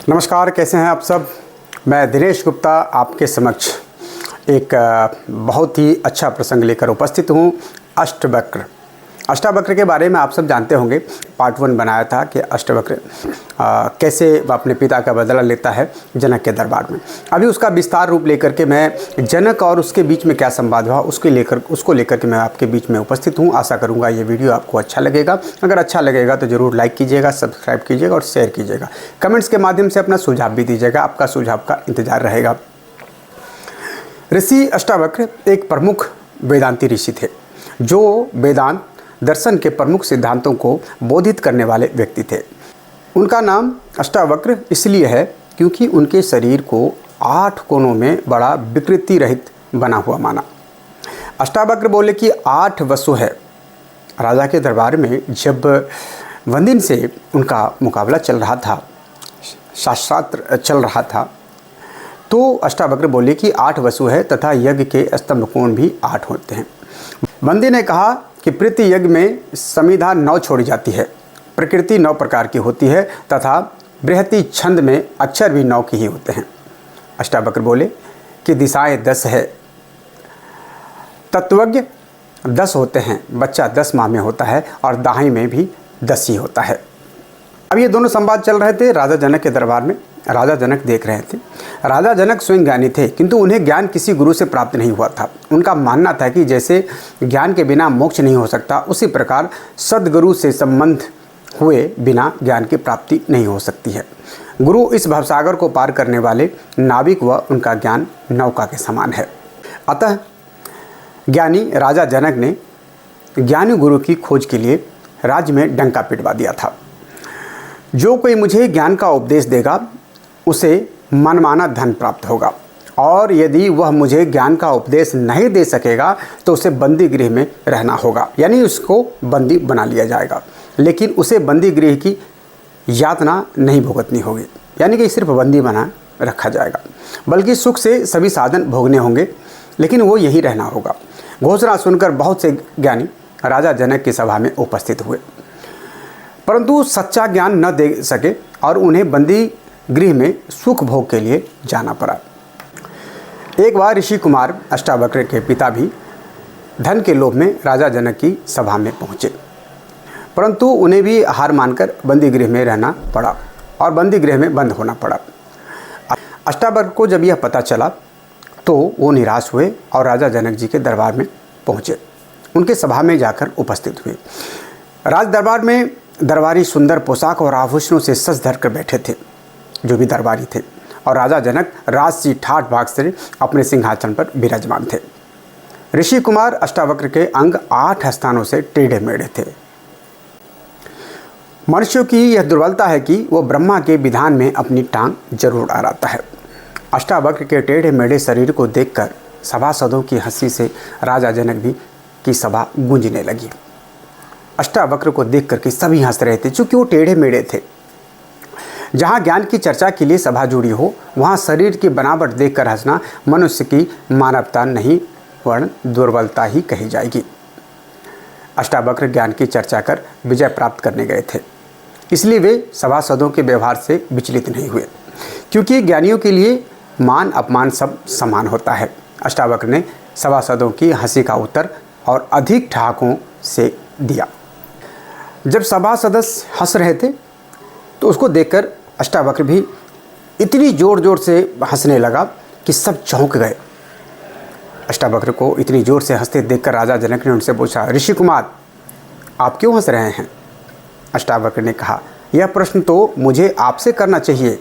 नमस्कार, कैसे हैं आप सब। मैं दिनेश गुप्ता आपके समक्ष एक बहुत ही अच्छा प्रसंग लेकर उपस्थित हूँ। अष्टावक्र के बारे में आप सब जानते होंगे। पार्ट 1 बनाया था कि अष्टावक्र कैसे अपने पिता का बदला लेता है जनक के दरबार में। अभी उसका विस्तार रूप लेकर के मैं जनक और उसके बीच में क्या संवाद हुआ उसको लेकर के मैं आपके बीच में उपस्थित हूँ। आशा करूँगा ये वीडियो आपको अच्छा लगेगा। अगर अच्छा लगेगा तो ज़रूर लाइक कीजिएगा, सब्सक्राइब कीजिएगा और शेयर कीजिएगा। कमेंट्स के माध्यम से अपना सुझाव भी दीजिएगा, आपका सुझाव का इंतज़ार रहेगा। ऋषि अष्टावक्र एक प्रमुख वेदांती ऋषि थे जो वेदांत दर्शन के प्रमुख सिद्धांतों को बोधित करने वाले व्यक्ति थे। उनका नाम अष्टावक्र इसलिए है क्योंकि उनके शरीर को 8 कोनों में बड़ा विकृति रहित बना हुआ माना। अष्टावक्र बोले कि 8 वसु है। राजा के दरबार में जब वंदिन से उनका मुकाबला चल रहा था, शास्त्रार्थ चल रहा था, तो अष्टावक्र बोले कि 8 वसु है तथा यज्ञ के स्तंभ कोण भी 8 होते हैं। वंदी ने कहा कि प्रति यज्ञ में समिधा 9 छोड़ी जाती है, प्रकृति 9 प्रकार की होती है तथा बृहति छंद में अक्षर भी 9 के ही होते हैं। अष्टावक्र बोले कि दिशाएं 10 है, तत्वज्ञ 10 होते हैं, बच्चा 10 माह में होता है और दाही में भी 10 ही होता है। अब ये दोनों संवाद चल रहे थे राजा जनक के दरबार में। राजा जनक देख रहे थे। राजा जनक स्वयं ज्ञानी थे किंतु उन्हें ज्ञान किसी गुरु से प्राप्त नहीं हुआ था। उनका मानना था कि जैसे ज्ञान के बिना मोक्ष नहीं हो सकता, उसी प्रकार सद्गुरु से संबंध हुए बिना ज्ञान की प्राप्ति नहीं हो सकती है। गुरु इस भवसागर को पार करने वाले नाविक व उनका ज्ञान नौका के समान है। अतः ज्ञानी राजा जनक ने ज्ञानी गुरु की खोज के लिए राज्य में डंका पिटवा दिया था। जो कोई मुझे ज्ञान का उपदेश देगा उसे मनमाना धन प्राप्त होगा और यदि वह मुझे ज्ञान का उपदेश नहीं दे सकेगा तो उसे बंदी गृह में रहना होगा, यानी उसको बंदी बना लिया जाएगा, लेकिन उसे बंदी गृह की यातना नहीं भुगतनी होगी, यानी कि सिर्फ बंदी बना रखा जाएगा, बल्कि सुख से सभी साधन भोगने होंगे, लेकिन वो यही रहना होगा। घोषणा सुनकर बहुत से ज्ञानी राजा जनक की सभा में उपस्थित हुए, परंतु सच्चा ज्ञान न दे सके और उन्हें बंदी गृह में सुख भोग के लिए जाना पड़ा। एक बार ऋषि कुमार अष्टावक्र के पिता भी धन के लोभ में राजा जनक की सभा में पहुँचे, परंतु उन्हें भी हार मानकर बंदी गृह में रहना पड़ा और बंदी गृह में बंद होना पड़ा। अष्टावक्र को जब यह पता चला तो वो निराश हुए और राजा जनक जी के दरबार में पहुँचे। उनके सभा में जाकर उपस्थित हुए। राज दरबार में दरबारी सुंदर पोशाक और आभूषणों से सज धर कर बैठे थे जो भी दरबारी थे, और राजा जनक राजसी ठाठ भाग से अपने सिंहासन पर विराजमान थे। ऋषि कुमार अष्टावक्र के अंग 8 स्थानों से टेढ़े मेढ़े थे। मनुष्यों की यह दुर्बलता है कि वो ब्रह्मा के विधान में अपनी टांग जरूर अड़ाता है। अष्टावक्र के टेढ़े मेढ़े शरीर को देखकर सभासदों की हंसी से राजा जनक भी की सभा गूंजने लगी। अष्टावक्र को देख करके सभी हंस रहे थे, चूँकि वो टेढ़े मेढ़े थे। जहाँ ज्ञान की चर्चा के लिए सभा जुड़ी हो वहाँ शरीर की बनावट देखकर हंसना मनुष्य की मानवता नहीं वर्ण दुर्बलता ही कही जाएगी। अष्टावक्र ज्ञान की चर्चा कर विजय प्राप्त करने गए थे, इसलिए वे सभासदों के व्यवहार से विचलित नहीं हुए, क्योंकि ज्ञानियों के लिए मान अपमान सब समान होता है। अष्टावक्र ने सभासदों की हंसी का उत्तर और अधिक ठहाकों से दिया। जब सभा सदस्य हंस रहे थे तो उसको देखकर अष्टावक्र भी इतनी ज़ोर ज़ोर से हंसने लगा कि सब चौंक गए। अष्टावक्र को इतनी ज़ोर से हंसते देखकर राजा जनक ने उनसे पूछा, ऋषि कुमार आप क्यों हंस रहे हैं? अष्टावक्र ने कहा, यह प्रश्न तो मुझे आपसे करना चाहिए,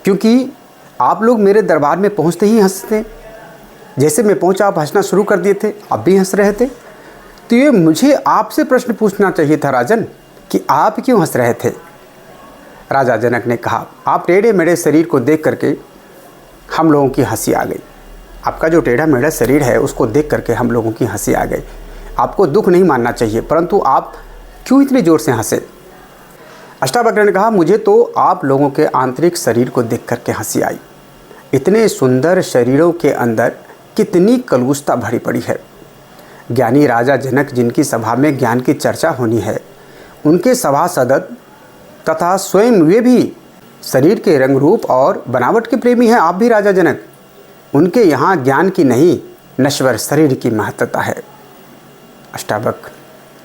क्योंकि आप लोग मेरे दरबार में पहुंचते ही हंसते। जैसे मैं पहुंचा आप हंसना शुरू कर दिए थे, आप भी हंस रहे थे। तो ये मुझे आपसे प्रश्न पूछना चाहिए था राजन कि आप क्यों हंस रहे थे? राजा जनक ने कहा, आप टेढ़े मेढ़े शरीर को देख करके हम लोगों की हंसी आ गई। आपका जो टेढ़ा मेढ़ा शरीर है उसको देख करके हम लोगों की हंसी आ गई। आपको दुख नहीं मानना चाहिए, परंतु आप क्यों इतने ज़ोर से हंसे? अष्टावक्र ने कहा, मुझे तो आप लोगों के आंतरिक शरीर को देख करके हंसी आई। इतने सुंदर शरीरों के अंदर कितनी कलुषता भरी पड़ी है। ज्ञानी राजा जनक जिनकी सभा में ज्ञान की चर्चा होनी है, उनके सभासद तथा स्वयं वे भी शरीर के रंग रूप और बनावट के प्रेमी हैं आप भी राजा जनक। उनके यहाँ ज्ञान की नहीं, नश्वर शरीर की महत्ता है। अष्टावक्र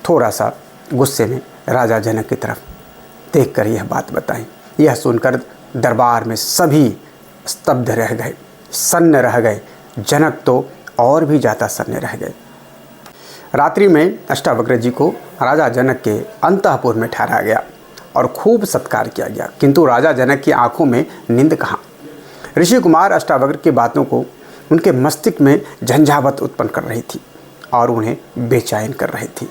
थोड़ा सा गुस्से में राजा जनक की तरफ देखकर यह बात बताई। यह सुनकर दरबार में सभी स्तब्ध रह गए, सन्न रह गए। जनक तो और भी ज़्यादा सन्न रह गए। रात्रि में अष्टावक्र जी को राजा जनक के अंतःपुर में ठहराया गया और खूब सत्कार किया गया, किंतु राजा जनक की आंखों में नींद कहाँ। ऋषि कुमार अष्टावक्र की बातों को उनके मस्तिष्क में झंझावत उत्पन्न कर रही थी और उन्हें बेचैन कर रही थी।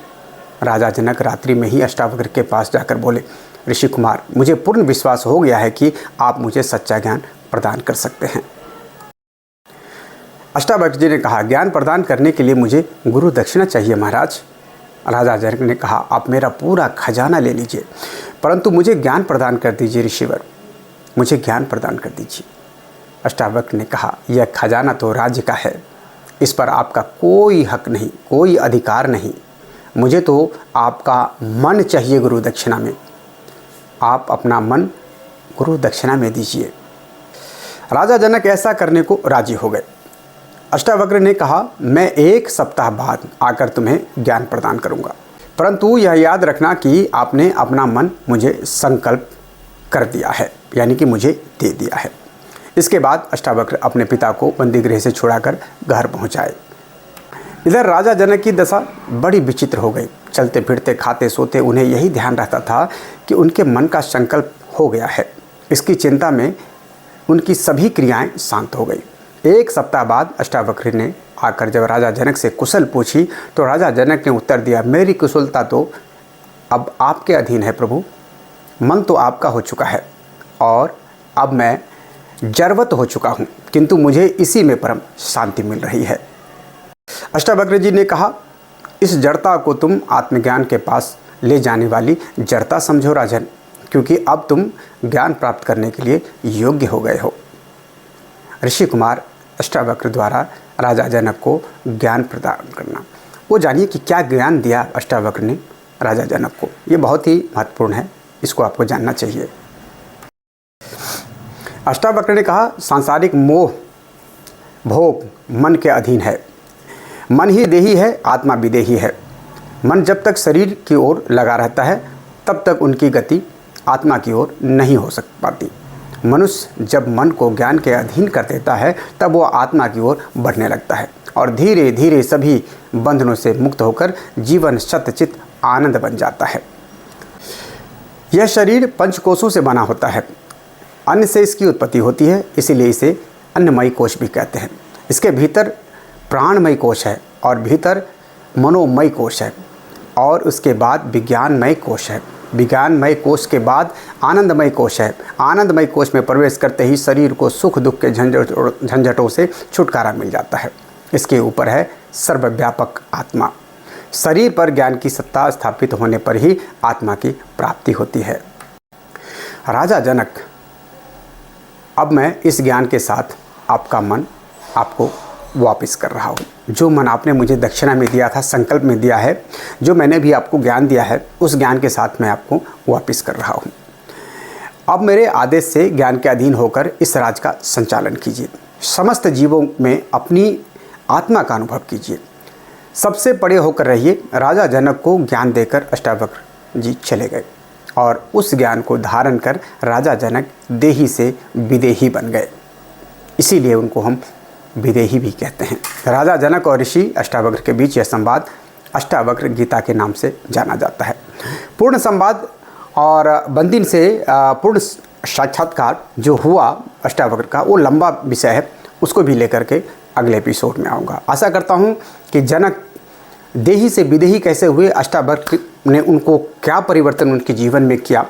राजा जनक रात्रि में ही अष्टावक्र के पास जाकर बोले, ऋषि कुमार, मुझे पूर्ण विश्वास हो गया है कि आप मुझे सच्चा ज्ञान प्रदान कर सकते हैं। अष्टावक्र जी ने कहा, ज्ञान प्रदान करने के लिए मुझे गुरु दक्षिणा चाहिए महाराज। राजा जनक ने कहा, आप मेरा पूरा खजाना ले लीजिए, परंतु मुझे ज्ञान प्रदान कर दीजिए ऋषिवर, मुझे ज्ञान प्रदान कर दीजिए। अष्टावक्र ने कहा, यह खजाना तो राज्य का है, इस पर आपका कोई हक नहीं, कोई अधिकार नहीं। मुझे तो आपका मन चाहिए गुरु दक्षिणा में। आप अपना मन गुरु दक्षिणा में दीजिए। राजा जनक ऐसा करने को राजी हो गए। अष्टावक्र ने कहा, मैं 1 सप्ताह बाद आकर तुम्हें ज्ञान प्रदान करूंगा, परंतु यह याद रखना कि आपने अपना मन मुझे संकल्प कर दिया है, यानी कि मुझे दे दिया है। इसके बाद अष्टावक्र अपने पिता को बंदीगृह से छुड़ाकर घर पहुंचाए। इधर राजा जनक की दशा बड़ी विचित्र हो गई। चलते फिरते खाते सोते उन्हें यही ध्यान रहता था कि उनके मन का संकल्प हो गया है। इसकी चिंता में उनकी सभी क्रियाएं शांत हो गई। 1 सप्ताह बाद अष्टावक्र ने आकर जब राजा जनक से कुशल पूछी तो राजा जनक ने उत्तर दिया, मेरी कुशलता तो अब आपके अधीन है प्रभु। मन तो आपका हो चुका है और अब मैं जड़वत हो चुका हूँ, किंतु मुझे इसी में परम शांति मिल रही है। अष्टावक्र जी ने कहा, इस जड़ता को तुम आत्मज्ञान के पास ले जाने वाली जड़ता समझो राजन, क्योंकि अब तुम ज्ञान प्राप्त करने के लिए योग्य हो गए हो। ऋषि कुमार अष्टावक्र द्वारा राजा जनक को ज्ञान प्रदान करना। वो जानिए कि क्या ज्ञान दिया अष्टावक्र ने राजा जनक को। ये बहुत ही महत्वपूर्ण है, इसको आपको जानना चाहिए। अष्टावक्र ने कहा, सांसारिक मोह भोग मन के अधीन है। मन ही देही है, आत्मा विदेही है। मन जब तक शरीर की ओर लगा रहता है तब तक उनकी गति आत्मा की ओर नहीं हो पाती। मनुष्य जब मन को ज्ञान के अधीन कर देता है तब वो आत्मा की ओर बढ़ने लगता है और धीरे धीरे सभी बंधनों से मुक्त होकर जीवन सतचित आनंद बन जाता है। यह शरीर पंचकोशों से बना होता है। अन्न से इसकी उत्पत्ति होती है, इसीलिए इसे अन्नमयी कोश भी कहते हैं। इसके भीतर प्राणमय कोश है और भीतर मनोमय कोश है और उसके बाद विज्ञानमय कोश है। विज्ञानमय कोश के बाद आनंदमय कोश है। आनंदमय कोश में प्रवेश करते ही शरीर को सुख दुख के झंझटों से छुटकारा मिल जाता है। इसके ऊपर है सर्वव्यापक आत्मा। शरीर पर ज्ञान की सत्ता स्थापित होने पर ही आत्मा की प्राप्ति होती है। राजा जनक, अब मैं इस ज्ञान के साथ आपका मन आपको वापस कर रहा हूँ। जो मन आपने मुझे दक्षिणा में दिया था, संकल्प में दिया है, जो मैंने भी आपको ज्ञान दिया है, उस ज्ञान के साथ मैं आपको वापस कर रहा हूँ। अब मेरे आदेश से ज्ञान के अधीन होकर इस राज का संचालन कीजिए। समस्त जीवों में अपनी आत्मा का अनुभव कीजिए। सबसे बड़े होकर रहिए। राजा जनक को ज्ञान देकर अष्टावक्र जी चले गए और उस ज्ञान को धारण कर राजा जनक देही से विदेही बन गए। इसीलिए उनको हम विदेही भी कहते हैं। राजा जनक और ऋषि अष्टावक्र के बीच यह संवाद अष्टावक्र गीता के नाम से जाना जाता है। पूर्ण संवाद और बंदिन से पूर्ण साक्षात्कार जो हुआ अष्टावक्र का, वो लंबा विषय है, उसको भी लेकर के अगले एपिसोड में आऊँगा। आशा करता हूँ कि जनक देही से विदेही कैसे हुए, अष्टावक्र ने उनको क्या परिवर्तन उनके जीवन में किया,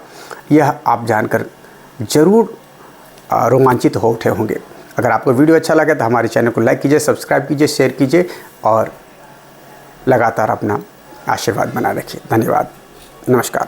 यह आप जानकर ज़रूर रोमांचित हो उठे होंगे। अगर आपको वीडियो अच्छा लगे तो हमारे चैनल को लाइक कीजिए, सब्सक्राइब कीजिए, शेयर कीजिए और लगातार अपना आशीर्वाद बनाए रखिए। धन्यवाद। नमस्कार।